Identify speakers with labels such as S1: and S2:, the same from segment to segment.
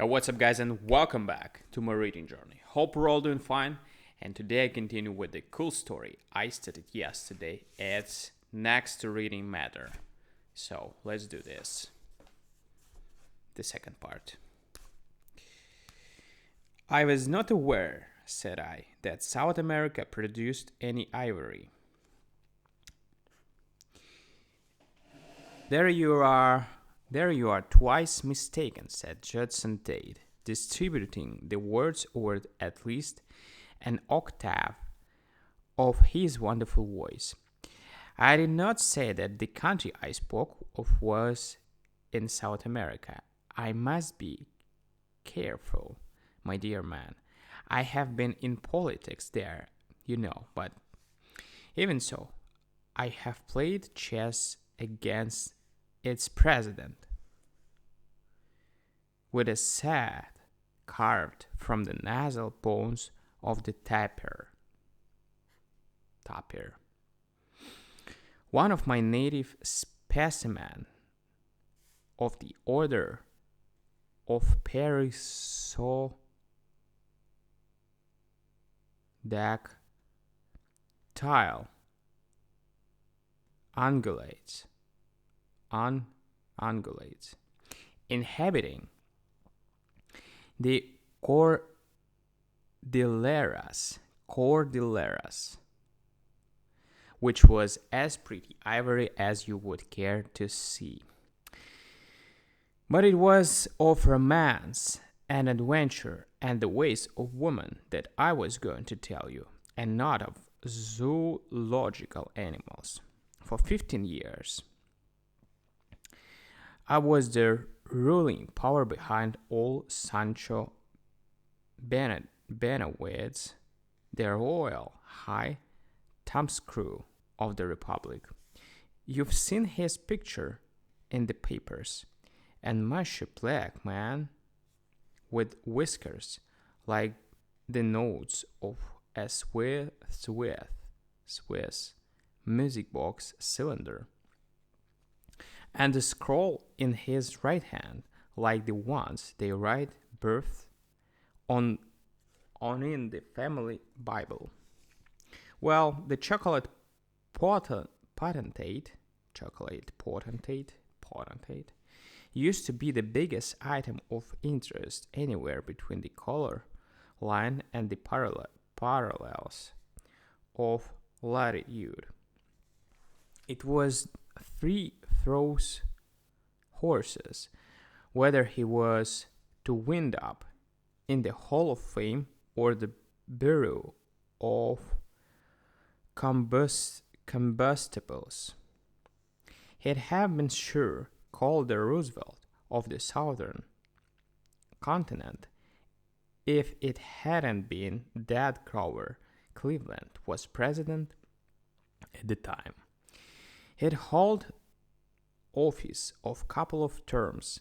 S1: Hey, what's up, guys, and welcome back to my reading journey. Hope we're all doing fine. And today I continue with the cool story I studied yesterday. It's next to reading matter. So let's do this. The second part. I was not aware, said I, that South America produced any ivory. There you are. There you are twice mistaken, said Judson Tate, distributing the words over at least an octave of his wonderful voice. I did not say that the country I spoke of was in South America. I must be careful, my dear man. I have been in politics there, but even so, I have played chess against its president with a sad carved from the nasal bones of the tapir. One of my native specimen of the order of Perissodactyla ungulates, inhabiting the Cordilleras, which was as pretty ivory as you would care to see. But it was of romance and adventure and the ways of women that I was going to tell you, and not of zoological animals. For 15 years, I was the ruling power behind all Sancho Benavides, the royal high thumbscrew of the Republic. You've seen his picture in the papers, and mushy black man with whiskers like the notes of a Swiss music box cylinder, and a scroll in his right hand like the ones they write birth on in the family Bible. Well, the potentate, used to be the biggest item of interest anywhere between the color line and the parallels of latitude. It was three throws horses, whether he was to wind up in the Hall of Fame or the Bureau of Combustibles. He'd have been sure called the Roosevelt of the Southern continent if it hadn't been that Grover Cleveland was president at the time. He'd held office of couple of terms.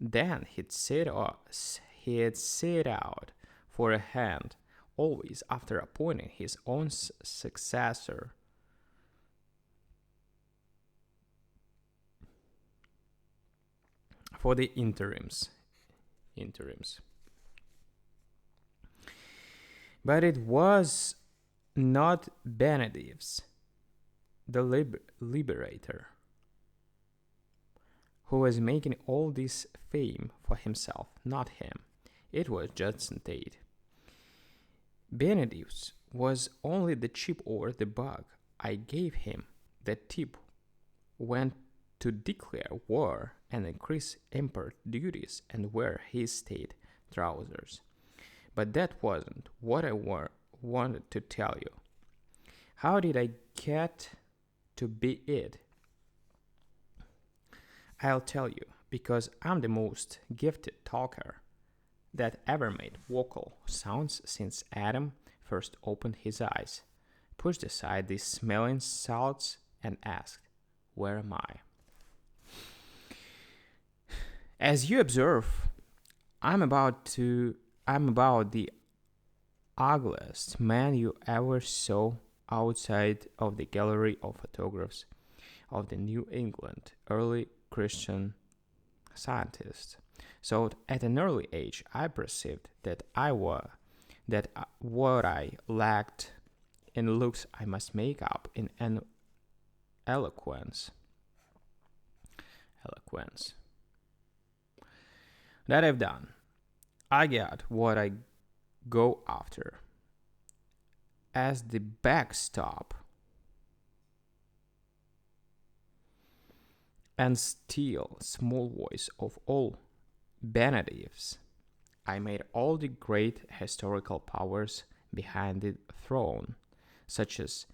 S1: Then he'd set out for a hand, always after appointing his own successor. For the interims. But it was not Benedict's, the liberator, who was making all this fame for himself, not him. It was Judson Tate. Benedict was only the chip over the bug. I gave him the tip when to declare war and increase import duties and wear his state trousers. But that wasn't what I wanted to tell you. How did I get to be it? I'll tell you, because I'm the most gifted talker that ever made vocal sounds since Adam first opened his eyes, pushed aside the smelling salts, and asked, "Where am I?" As you observe, I'm about the ugliest man you ever saw outside of the gallery of photographs of the New England early Christian Scientist. So at an early age, I perceived that what I lacked in looks I must make up in an eloquence. Eloquence. That I've done. I get what I go after as the backstop and still small voice of all benedicts. I made all the great historical powers behind the throne, such as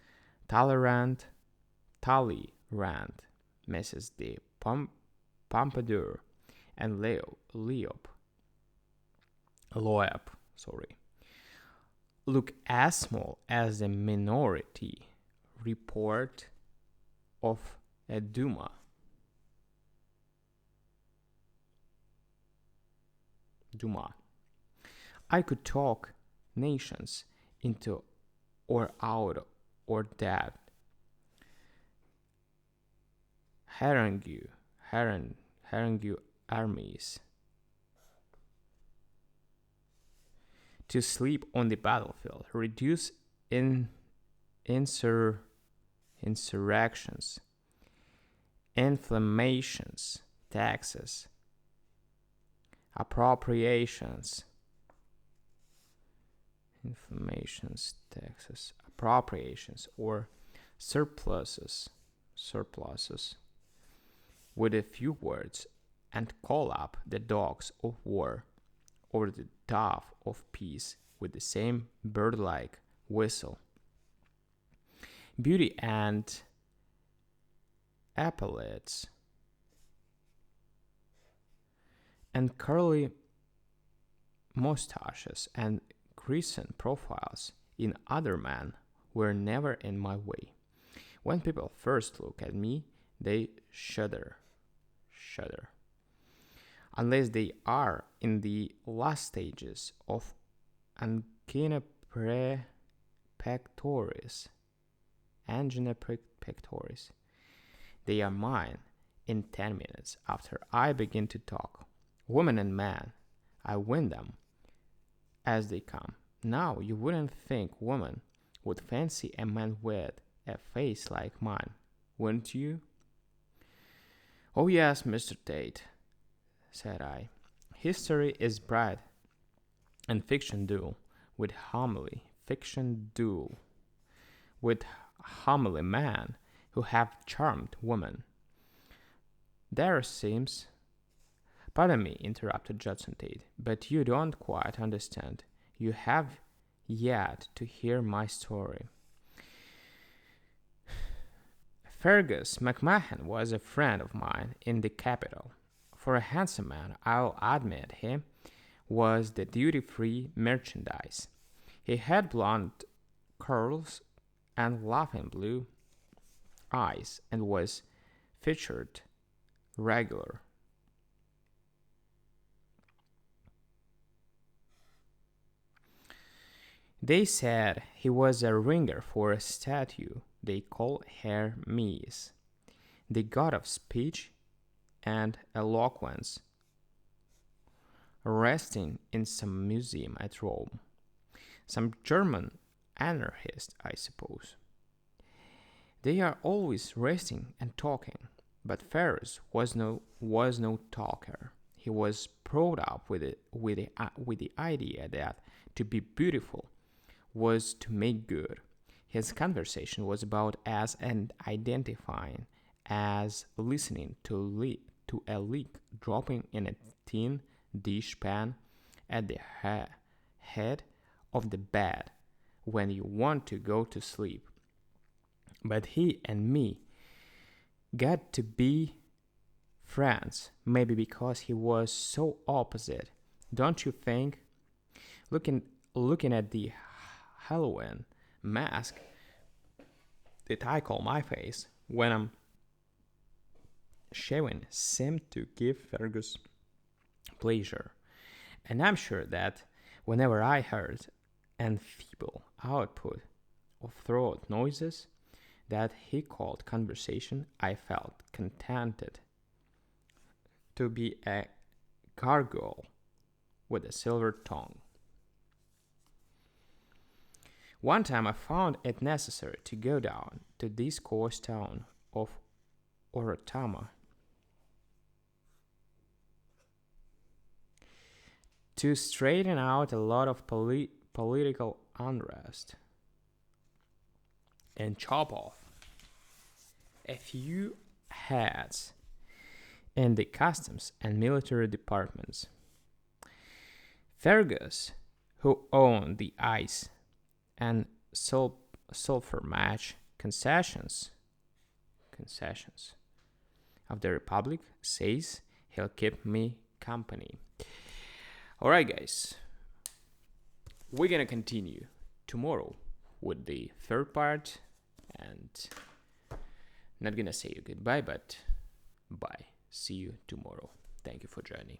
S1: Talleyrand, Mrs. de Pompadour, and Loeb, look as small as the minority report of a Duma. I could talk nations into or out or that harangue armies to sleep on the battlefield, reduce insurrections, inflammations, taxes, appropriations, or surpluses with a few words, and call up the dogs of war or the dove of peace with the same bird-like whistle. Beauty and epaulets and curly mustaches and crescent profiles in other men were never in my way. When people first look at me, they shudder. Unless they are in the last stages of angina pectoris. They are mine in 10 minutes after I begin to talk. Woman and man, I win them as they come. Now, you wouldn't think woman would fancy a man with a face like mine, wouldn't you? Oh yes, Mr. Tate, said I. History is bright, and fiction duel with homily men who have charmed women. There seems... Pardon me, interrupted Judson Tate, but you don't quite understand. You have yet to hear my story. Fergus McMahon was a friend of mine in the capital. For a handsome man, I'll admit he was the duty-free merchandise. He had blonde curls and laughing blue eyes and was featured regular. They said he was a ringer for a statue they call Hermes, the god of speech and eloquence, resting in some museum at Rome. Some German anarchist, I suppose. They are always resting and talking, but Fergus was no talker. He was brought up with the idea that to be beautiful was to make good. His conversation was about as identifying as listening to a leak dropping in a tin dish pan at the head of the bed when you want to go to sleep. But he and me got to be friends, maybe because he was so opposite, don't you think? Looking at the Halloween mask that I call my face when I'm shaving seemed to give Fergus pleasure, and I'm sure that whenever I heard an feeble output of throat noises that he called conversation, I felt contented to be a gargoyle with a silver tongue. One time I found it necessary to go down to this coast town of Oratama to straighten out a lot of political unrest and chop off a few heads in the customs and military departments. Fergus, who owned the ice and sulfur match concessions of the Republic, says he'll keep me company. Alright, guys, we're gonna continue tomorrow with the third part, and not gonna say you goodbye, but bye. See you tomorrow. Thank you for joining.